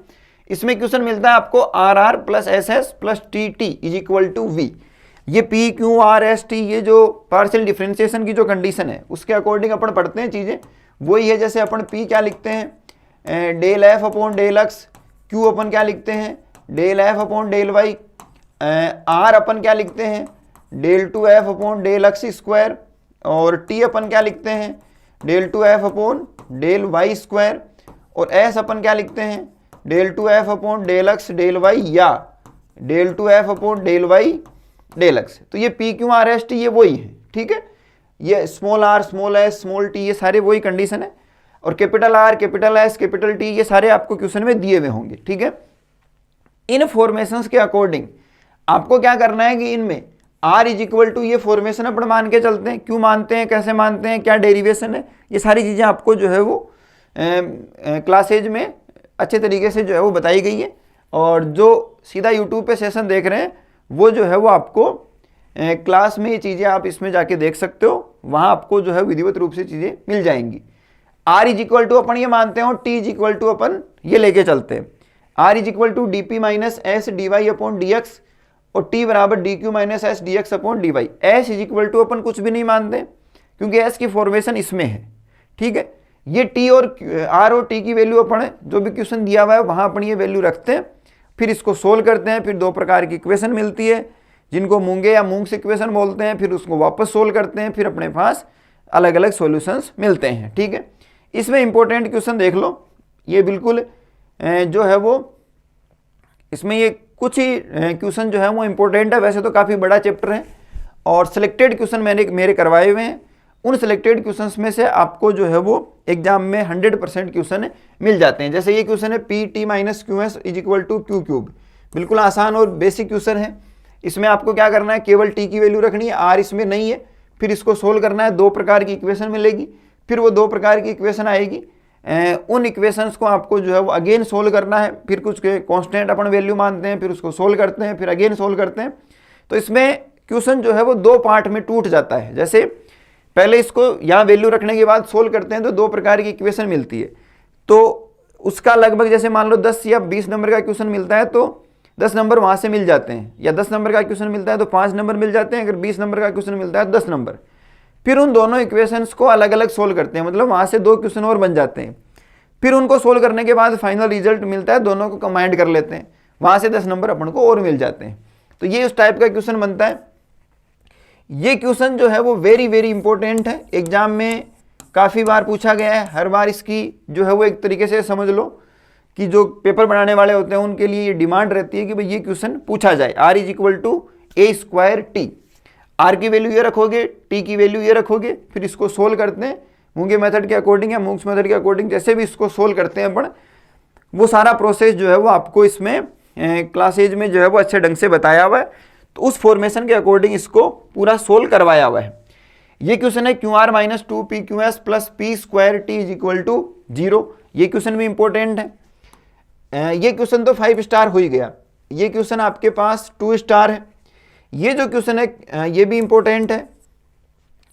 इसमें क्वेश्चन मिलता है आपको r r plus s s plus t t is equal to v. ये p Q r s t, ये जो पार्शियल डिफरेंशिएशन की जो कंडीशन है उसके अकॉर्डिंग अपन पढ़ते हैं चीज़ें, वही है। जैसे अपन पी क्या लिखते हैं, del f upon del x, q अपन क्या लिखते हैं, del f upon del y, r अपन क्या लिखते हैं, del two f upon del x square, और टी अपन क्या लिखते हैं, del two f upon del y square, और एस अपन क्या लिखते हैं, del two f upon del x del y, या del two f upon del y del x. तो ये p Q r s t ये वही है। ठीक है, ये small r, small s, small t, ये सारे वही कंडीशन है। और capital r, capital s, capital t, ये सारे आपको क्वेश्चन में दिए हुए होंगे। ठीक है, इन फॉर्मेशंस के अकॉर्डिंग आपको क्या करना है कि इनमें आर इज इक्वल टू, ये फॉर्मेशन अपन मान के चलते हैं, क्यों मानते हैं, कैसे मानते हैं, क्या डेरिवेशन है, ये सारी चीज़ें आपको जो है वो क्लासेज में अच्छे तरीके से जो है वो बताई गई है। और जो सीधा यूट्यूब पे सेशन देख रहे हैं वो जो है वो आपको क्लास में ये चीज़ें आप इसमें जाके देख सकते हो, वहाँ आपको जो है विधिवत रूप से चीज़ें मिल जाएंगी। आर इज इक्वल टू अपन ये मानते हैं और टी इज इक्वल टू अपन ये लेके चलते हैं। R is equal to d p minus s d y upon d x, और टी बराबर d q minus s d x upon d y. S is equal to अपन कुछ भी नहीं मानते क्योंकि एस की फॉर्मेशन इसमें है। ठीक है, ये टी और आर और टी की वैल्यू अपन जो भी क्वेश्चन दिया हुआ है वहाँ अपन ये वैल्यू रखते हैं, फिर इसको सोल्व करते हैं। फिर दो प्रकार की इक्वेशन मिलती है जिनको मूंगे या मूंग्स इक्वेशन बोलते हैं, फिर उसको वापस सोल्व करते हैं, फिर अपने पास अलग अलग सॉल्यूशंस मिलते हैं। ठीक है, इसमें इंपॉर्टेंट क्वेश्चन देख लो, ये बिल्कुल जो है वो इसमें ये कुछ ही क्वेश्चन जो है वो इंपॉर्टेंट है। वैसे तो काफ़ी बड़ा चैप्टर है और सिलेक्टेड क्वेश्चन मेरे करवाए हुए हैं। उन सिलेक्टेड क्वेश्चंस में से आपको जो है वो एग्जाम में 100% क्वेश्चन मिल जाते हैं। जैसे ये क्वेश्चन है p t minus q s is equal to q cube, बिल्कुल आसान और बेसिक क्वेश्चन है। इसमें आपको क्या करना है, केवल टी की वैल्यू रखनी है, आर इसमें नहीं है, फिर इसको सोल्व करना है। दो प्रकार की इक्वेशन मिलेगी, फिर वो दो प्रकार की इक्वेशन आएगी, उन इक्वेशंस को आपको जो है वो अगेन सोल्व करना है। फिर कुछ कांस्टेंट अपन वैल्यू मानते हैं, फिर उसको सोल्व करते हैं, फिर अगेन सोल्व करते हैं। तो इसमें क्वेश्चन जो है वो दो पार्ट में टूट जाता है। जैसे पहले इसको यहाँ वैल्यू रखने के बाद सोल्व करते हैं तो दो प्रकार की इक्वेशन मिलती है, तो उसका लगभग जैसे मान लो 10 या 20 नंबर का क्वेश्चन मिलता है तो 10 नंबर वहाँ से मिल जाते हैं, या 10 नंबर का क्वेश्चन मिलता है तो 5 नंबर मिल जाते हैं। अगर 20 नंबर का क्वेश्चन मिलता है तो 10 नंबर। फिर उन दोनों इक्वेशंस को अलग अलग सोल्व करते हैं, मतलब वहाँ से दो क्वेश्चन और बन जाते हैं। फिर उनको सोल्व करने के बाद फाइनल रिजल्ट मिलता है, दोनों को कंबाइंड कर लेते हैं, वहाँ से 10 नंबर अपन को और मिल जाते हैं। तो ये उस टाइप का क्वेश्चन बनता है। ये क्वेश्चन जो है वो वेरी वेरी इंपॉर्टेंट है, एग्जाम में काफ़ी बार पूछा गया है। हर बार इसकी जो है वो एक तरीके से समझ लो कि जो पेपर बनाने वाले होते हैं उनके लिए ये डिमांड रहती है कि भाई ये क्वेश्चन पूछा जाए। R is equal to a square t, r की वैल्यू ये रखोगे, टी की वैल्यू ये रखोगे, फिर इसको सोल्व करते हैं मूंगे मेथड के अकॉर्डिंग या मूंग्स मेथड के अकॉर्डिंग, जैसे भी इसको सोल्व करते हैं अपन, वो सारा प्रोसेस जो है वो आपको इसमें क्लासेज में जो है वो अच्छे ढंग से बताया हुआ है। तो उस फॉर्मेशन के अकॉर्डिंग इसको पूरा सोल्व करवाया हुआ है। ये क्वेश्चन है q r minus 2 q s plus p square t is equal to 0। ये क्वेश्चन भी इंपॉर्टेंट है। ये क्वेश्चन तो 5 स्टार हो ही गया। ये क्वेश्चन आपके पास 2 स्टार है। ये जो क्वेश्चन है ये भी इंपॉर्टेंट है।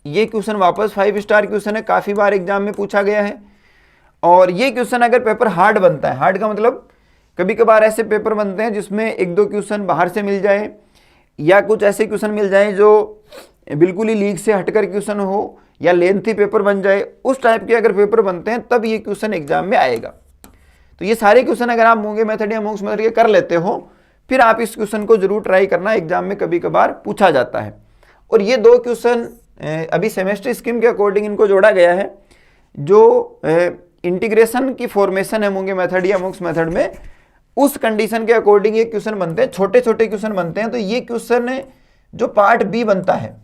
ये क्वेश्चन वापस 5 स्टार क्वेश्चन है, काफ़ी बार एग्जाम में पूछा गया है। और ये क्वेश्चन अगर पेपर हार्ड बनता है, हार्ड का मतलब कभी कभार ऐसे पेपर बनते हैं जिसमें एक दो क्वेश्चन बाहर से मिल जाए, या कुछ ऐसे क्वेश्चन मिल जाए जो बिल्कुल ही लीक से हटकर क्वेश्चन हो, या लेंथी पेपर बन जाए। उस टाइप के अगर पेपर बनते हैं तब ये क्वेश्चन एग्जाम में आएगा। तो ये सारे क्वेश्चन अगर आप मूंगे मेथड या मूंग्स मेथड के कर लेते हो, फिर आप इस क्वेश्चन को जरूर ट्राई करना, एग्जाम में कभी कभार पूछा जाता है। और ये दो क्वेश्चन अभी सेमेस्टर स्कीम के अकॉर्डिंग इनको जोड़ा गया है। जो इंटीग्रेशन की फॉर्मेशन है मूंगे मेथड या मूंग्स मेथड में, उस कंडीशन के अकॉर्डिंग ये क्वेश्चन बनते हैं, छोटे छोटे क्वेश्चन बनते हैं। तो ये क्वेश्चन जो पार्ट बी बनता है,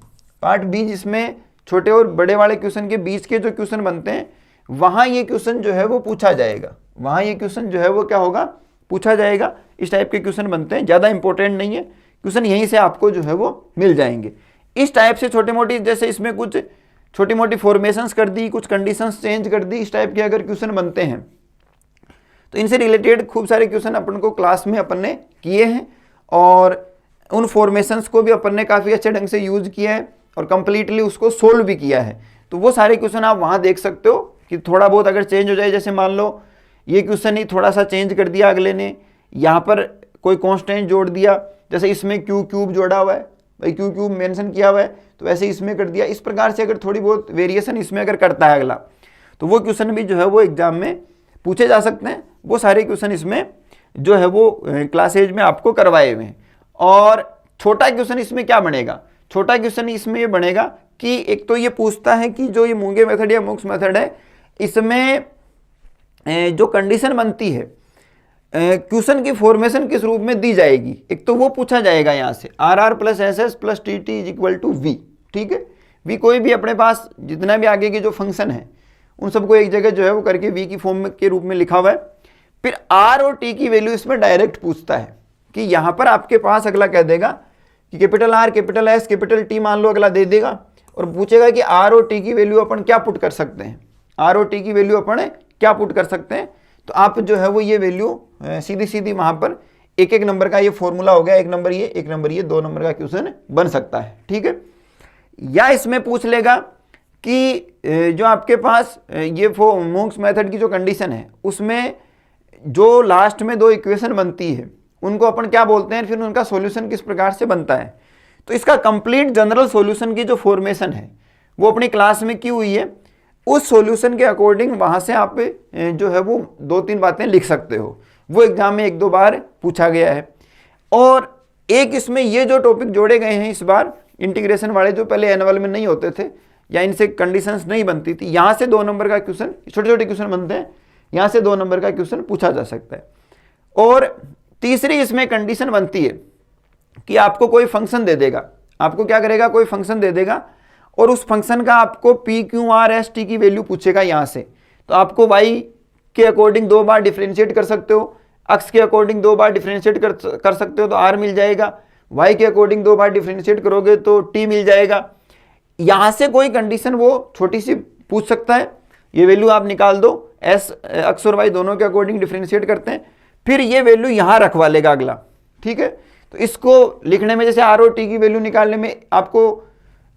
पार्ट बी जिसमें छोटे और बड़े वाले क्वेश्चन के बीच के जो क्वेश्चन बनते हैं, वहां ये क्वेश्चन जो है वो पूछा जाएगा, वहां ये क्वेश्चन जो है वो क्या होगा, पूछा जाएगा। इस टाइप के क्वेश्चन बनते हैं, ज़्यादा इंपॉर्टेंट नहीं है क्वेश्चन, यहीं से आपको जो है वो मिल जाएंगे। इस टाइप से छोटी मोटी, जैसे इसमें कुछ छोटी मोटी फॉर्मेशंस कर दी, कुछ कंडीशंस चेंज कर दी, इस टाइप के अगर क्वेश्चन बनते हैं तो इनसे रिलेटेड खूब सारे क्वेश्चन अपन को क्लास में अपन ने किए हैं, और उन फॉर्मेशंस को भी अपन ने काफ़ी अच्छे ढंग से यूज किया है और कंप्लीटली उसको सोल्व भी किया है। तो वो सारे क्वेश्चन आप वहाँ देख सकते हो कि थोड़ा बहुत अगर चेंज हो जाए, जैसे मान लो ये क्वेश्चन ही थोड़ा सा चेंज कर दिया अगले ने, यहाँ पर कोई कॉन्स्टेंट जोड़ दिया, जैसे इसमें क्यू क्यूब जोड़ा हुआ है, भाई क्यू क्यूब मेंशन किया हुआ है, तो वैसे इसमें कर दिया। इस प्रकार से अगर थोड़ी बहुत वेरिएशन इसमें अगर करता है अगला, तो वो क्वेश्चन भी जो है वो एग्जाम में पूछे जा सकते हैं। वो सारे क्वेश्चन इसमें जो है वो क्लास एज में आपको करवाए हुए हैं। और छोटा क्वेश्चन इसमें क्या बनेगा, छोटा क्वेश्चन इसमें ये बनेगा कि एक तो ये पूछता है कि जो ये मूंगे मेथड या मूंग्स मेथड है, इसमें जो कंडीशन बनती है क्वेश्चन की फॉर्मेशन किस रूप में दी जाएगी, एक तो वो पूछा जाएगा यहाँ से, RR plus SS plus TT is equal to V। ठीक है, V कोई भी अपने पास जितना भी आगे के जो फंक्शन है उन सबको एक जगह जो है वो करके V की फॉर्म के रूप में लिखा हुआ है। फिर R और T की वैल्यू इसमें डायरेक्ट पूछता है कि यहाँ पर आपके पास अगला कह देगा कि capital R capital S capital T मान लो अगला दे देगा, और पूछेगा कि R और T की वैल्यू अपन क्या पुट कर सकते हैं, R और T की वैल्यू अपन क्या पुट कर सकते हैं। तो आप जो है वो ये वैल्यू सीधी सीधी वहाँ पर एक एक नंबर का ये फॉर्मूला हो गया, एक नंबर ये, एक नंबर ये, 2 नंबर का क्वेश्चन बन सकता है। ठीक है, या इसमें पूछ लेगा कि जो आपके पास ये मूंग्स मेथड की जो कंडीशन है उसमें जो लास्ट में 2 इक्वेशन बनती है उनको अपन क्या बोलते हैं, फिर उनका सॉल्यूशन किस प्रकार से बनता है। तो इसका कंप्लीट जनरल सॉल्यूशन की जो फॉर्मेशन है वो अपनी क्लास में की हुई है। उस सॉल्यूशन के अकॉर्डिंग वहाँ से आप जो है वो 2-3 बातें लिख सकते हो, वो एग्जाम में 1-2 बार पूछा गया है। और एक इसमें ये जो टॉपिक जोड़े गए हैं इस बार इंटीग्रेशन वाले, जो पहले एनुअल में नहीं होते थे या इनसे कंडीशंस नहीं बनती थी, यहाँ से 2 नंबर का क्वेश्चन, छोटे छोटे क्वेश्चन बनते हैं, यहाँ से 2 नंबर का क्वेश्चन पूछा जा सकता है। और तीसरी इसमें कंडीशन बनती है कि आपको कोई फंक्शन दे देगा, आपको क्या करेगा, कोई फंक्शन दे देगा और उस फंक्शन का आपको PQRST की वैल्यू पूछेगा यहाँ से। तो आपको y के अकॉर्डिंग 2 बार डिफ्रेंशिएट कर सकते हो, x के अकॉर्डिंग 2 बार डिफ्रेंशिएट कर सकते हो तो r मिल जाएगा, y के अकॉर्डिंग 2 बार डिफ्रेंशिएट करोगे तो t मिल जाएगा। यहाँ से कोई कंडीशन वो छोटी सी पूछ सकता है, ये वैल्यू आप निकाल दो, x और y दोनों के अकॉर्डिंग डिफ्रेंशिएट करते हैं, फिर ये वैल्यू यहाँ रखवा लेगा अगला। ठीक है, तो इसको लिखने में जैसे r और t की वैल्यू निकालने में आपको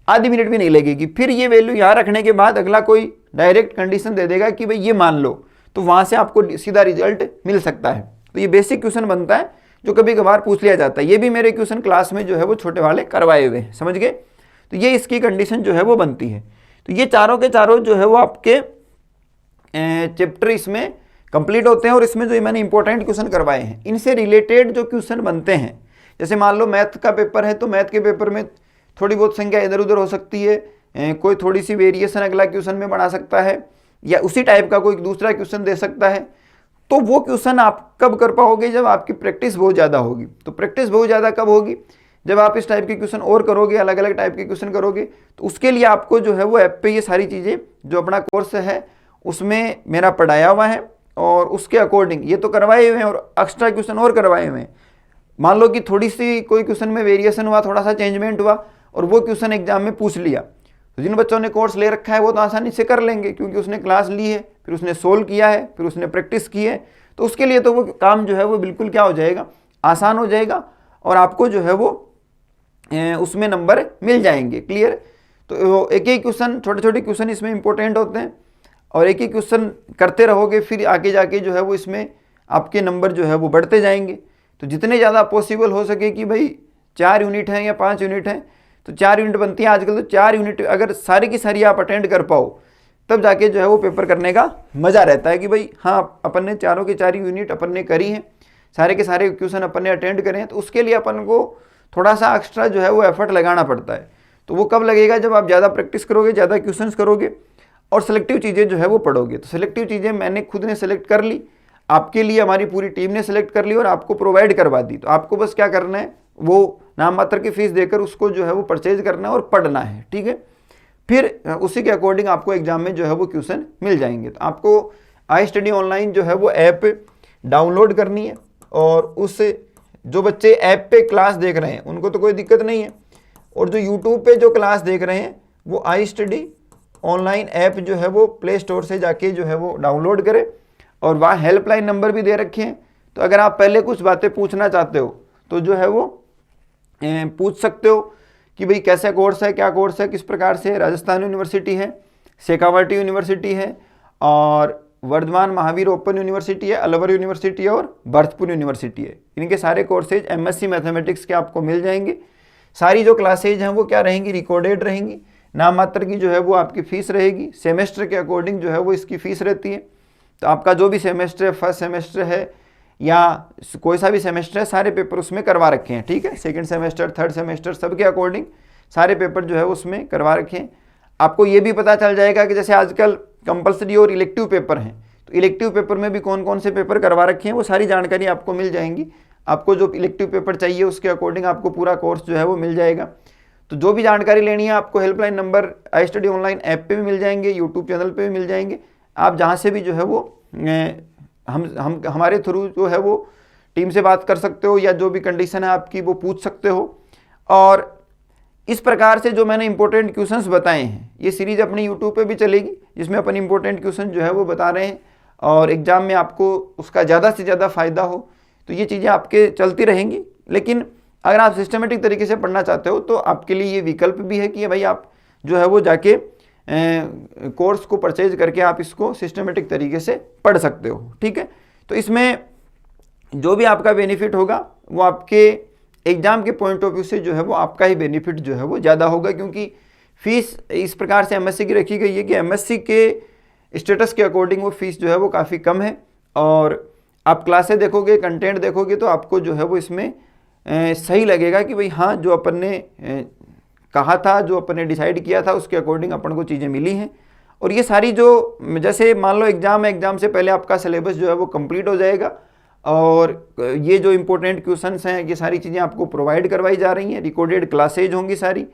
आधी मिनट भी नहीं लगेगी। फिर ये वैल्यू यहाँ रखने के बाद अगला कोई डायरेक्ट कंडीशन दे देगा कि भाई ये मान लो, तो वहाँ से आपको सीधा रिजल्ट मिल सकता है। तो ये बेसिक क्वेश्चन बनता है जो कभी कभार पूछ लिया जाता है। ये भी मेरे क्वेश्चन क्लास में जो है वो छोटे वाले करवाए हुए हैं, समझ गए। तो ये इसकी कंडीशन जो है वो बनती है। तो ये चारों के चारों जो है वो आपके चैप्टर इसमें कंप्लीट होते हैं। और इसमें जो मैंने इंपॉर्टेंट क्वेश्चन करवाए हैं, इनसे रिलेटेड जो क्वेश्चन बनते हैं, जैसे मान लो मैथ का पेपर है तो मैथ के पेपर में थोड़ी बहुत संख्या इधर उधर हो सकती है, कोई थोड़ी सी वेरिएशन अगला क्वेश्चन में बना सकता है, या उसी टाइप का कोई दूसरा क्वेश्चन दे सकता है। तो वो क्वेश्चन आप कब कर पाओगे, जब आपकी प्रैक्टिस बहुत ज़्यादा होगी। तो प्रैक्टिस बहुत ज़्यादा कब होगी, जब आप इस टाइप के क्वेश्चन और करोगे, अलग अलग टाइप के क्वेश्चन करोगे। तो उसके लिए आपको जो है वो ऐप पे ये सारी चीज़ें जो अपना कोर्स है उसमें मेरा पढ़ाया हुआ है, और उसके अकॉर्डिंग ये तो करवाए हुए हैं और एक्स्ट्रा क्वेश्चन और करवाए हुए हैं। मान लो कि थोड़ी सी कोई क्वेश्चन में वेरिएशन हुआ, थोड़ा सा चेंजमेंट हुआ और वो क्वेश्चन एग्जाम में पूछ लिया, तो जिन बच्चों ने कोर्स ले रखा है वो तो आसानी से कर लेंगे, क्योंकि उसने क्लास ली है, फिर उसने सोल्व किया है, फिर उसने प्रैक्टिस की है। तो उसके लिए तो वो काम जो है वो बिल्कुल क्या हो जाएगा, आसान हो जाएगा, और आपको जो है वो उसमें नंबर मिल जाएंगे। क्लियर। तो एक एक क्वेश्चन, छोटे छोटे क्वेश्चन इसमें इंपॉर्टेंट होते हैं, और एक एक क्वेश्चन करते रहोगे, फिर आगे जाके जो है वो इसमें आपके नंबर जो है वो बढ़ते जाएंगे। तो जितने ज़्यादा पॉसिबल हो सके कि भाई 4 यूनिट हैं या 5 यूनिट हैं तो 4 यूनिट बनती है आजकल, तो 4 यूनिट अगर सारी की सारी आप अटेंड कर पाओ तब जाके जो है वो पेपर करने का मज़ा रहता है कि भाई हाँ अपन ने चारों की 4 यूनिट अपन ने करी हैं, सारे के सारे क्वेश्चन अपन ने अटेंड करे हैं, तो उसके लिए अपन को थोड़ा सा एक्स्ट्रा जो है वो एफर्ट लगाना पड़ता है। तो वो कब लगेगा? जब आप ज़्यादा प्रैक्टिस करोगे, ज़्यादा क्वेश्चन करोगे और सेलेक्टिव चीज़ें जो है वो पढ़ोगे। तो सेलेक्टिव चीज़ें मैंने खुद ने सेलेक्ट कर ली, आपके लिए हमारी पूरी टीम ने सेलेक्ट कर ली और आपको प्रोवाइड करवा दी। तो आपको बस क्या करना है, वो नाम मात्र की फीस देकर उसको जो है वो परचेज करना है और पढ़ना है, ठीक है। फिर उसी के अकॉर्डिंग आपको एग्जाम में जो है वो क्वेश्चन मिल जाएंगे। तो आपको आई स्टडी ऑनलाइन जो है वो ऐप डाउनलोड करनी है और उस जो बच्चे ऐप पे क्लास देख रहे हैं उनको तो कोई दिक्कत नहीं है, और जो यूट्यूब पे जो क्लास देख रहे हैं वो आई स्टडी ऑनलाइन ऐप जो है वो प्ले स्टोर से जाके जो है वो डाउनलोड करें, और वहाँ हेल्पलाइन नंबर भी दे रखे हैं। तो अगर आप पहले कुछ बातें पूछना चाहते हो तो जो है वो पूछ सकते हो कि भाई कैसा कोर्स है, क्या कोर्स है, किस प्रकार से। राजस्थान यूनिवर्सिटी है, शेखावाटी यूनिवर्सिटी है, और वर्धमान महावीर ओपन यूनिवर्सिटी है, अलवर यूनिवर्सिटी है और भरतपुर यूनिवर्सिटी है। इनके सारे कोर्सेज एमएससी मैथमेटिक्स के आपको मिल जाएंगे। सारी जो क्लासेज हैं वो क्या रहेंगी, रिकॉर्डेड रहेंगी। नाम मात्र की जो है वो आपकी फ़ीस रहेगी, सेमेस्टर के अकॉर्डिंग जो है वो इसकी फ़ीस रहती है। तो आपका जो भी सेमेस्टर है, फर्स्ट सेमेस्टर है या कोई सा भी सेमेस्टर है, सारे पेपर उसमें करवा रखे हैं, ठीक है। सेकंड सेमेस्टर, थर्ड सेमेस्टर, सब के अकॉर्डिंग सारे पेपर जो है उसमें करवा रखे हैं। आपको ये भी पता चल जाएगा कि जैसे आजकल कंपलसरी और इलेक्टिव पेपर हैं, तो इलेक्टिव पेपर में भी कौन कौन से पेपर करवा रखे हैं वो सारी जानकारी आपको मिल जाएंगी। आपको जो इलेक्टिव पेपर चाहिए उसके अकॉर्डिंग आपको पूरा कोर्स जो है वो मिल जाएगा। तो जो भी जानकारी लेनी है आपको helpline number I study online app पे भी मिल जाएंगे, यूट्यूब चैनल पे भी मिल जाएंगे। आप जहाँ से भी जो है वो हम हमारे थ्रू जो है वो टीम से बात कर सकते हो, या जो भी कंडीशन है आपकी वो पूछ सकते हो। और इस प्रकार से जो मैंने इंपॉर्टेंट क्वेश्चंस बताए हैं, ये सीरीज अपनी यूट्यूब पे भी चलेगी जिसमें अपन इंपॉर्टेंट क्वेश्चन जो है वो बता रहे हैं, और एग्जाम में आपको उसका ज़्यादा से ज़्यादा फ़ायदा हो। तो ये चीज़ें आपके चलती रहेंगी। लेकिन अगर आप सिस्टमेटिक तरीके से पढ़ना चाहते हो तो आपके लिए ये विकल्प भी है कि भाई आप जो है वो जाके कोर्स को परचेज करके आप इसको सिस्टमेटिक तरीके से पढ़ सकते हो, ठीक है। तो इसमें जो भी आपका बेनिफिट होगा वो आपके एग्जाम के पॉइंट ऑफ व्यू से जो है वो आपका ही बेनिफिट जो है वो ज़्यादा होगा, क्योंकि फीस इस प्रकार से एमएससी की रखी गई है कि एमएससी के स्टेटस के अकॉर्डिंग वो फीस जो है वो काफ़ी कम है। और आप क्लासें देखोगे, कंटेंट देखोगे तो आपको जो है वो इसमें सही लगेगा कि भाई हाँ, जो अपन ने कहा था, जो अपन ने डिसाइड किया था उसके अकॉर्डिंग अपन को चीज़ें मिली हैं। और ये सारी जो जैसे मान लो एग्जाम है, एग्जाम से पहले आपका सिलेबस जो है वो कंप्लीट हो जाएगा, और ये जो इंपॉर्टेंट क्वेश्चंस हैं ये सारी चीज़ें आपको प्रोवाइड करवाई जा रही हैं, रिकॉर्डेड क्लासेज होंगी सारी,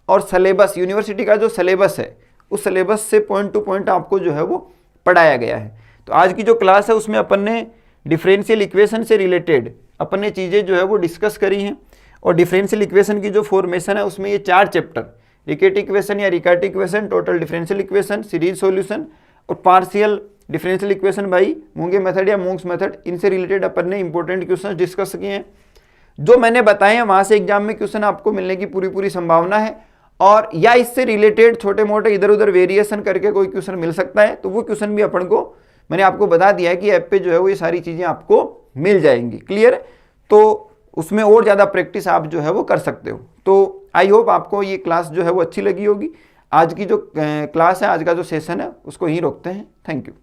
और सिलेबस यूनिवर्सिटी का जो सिलेबस है उस सिलेबस से पॉइंट टू पॉइंट आपको जो है वो पढ़ाया गया है। तो आज की जो क्लास है उसमें अपन ने डिफरेंशियल इक्वेशन से रिलेटेड अपन ने चीज़ें जो है वो डिस्कस करी हैं, और डिफरेंशियल इक्वेशन की जो फॉर्मेशन है उसमें ये 4 चैप्टर, रिकेट इक्वेशन या Riccati equation, total differential equation, series solution और partial differential equation by Monge method या मूंग्स मेथड, इनसे रिलेटेड अपन ने इंपॉर्टेंट क्वेश्चन डिस्कस किए हैं। जो मैंने बताए हैं वहाँ से एग्जाम में क्वेश्चन आपको मिलने की पूरी संभावना है, और या इससे रिलेटेड छोटे मोटे इधर उधर वेरिएशन करके कोई क्वेश्चन मिल सकता है, तो वो क्वेश्चन भी अपन को मैंने आपको बता दिया है कि ऐप पे जो है वो ये सारी चीज़ें आपको मिल जाएंगी। क्लियर? तो उसमें और ज़्यादा प्रैक्टिस आप जो है वो कर सकते हो। तो आई होप आपको ये क्लास जो है वो अच्छी लगी होगी। आज की जो क्लास है, आज का जो सेशन है उसको यहीं रोकते हैं। Thank you.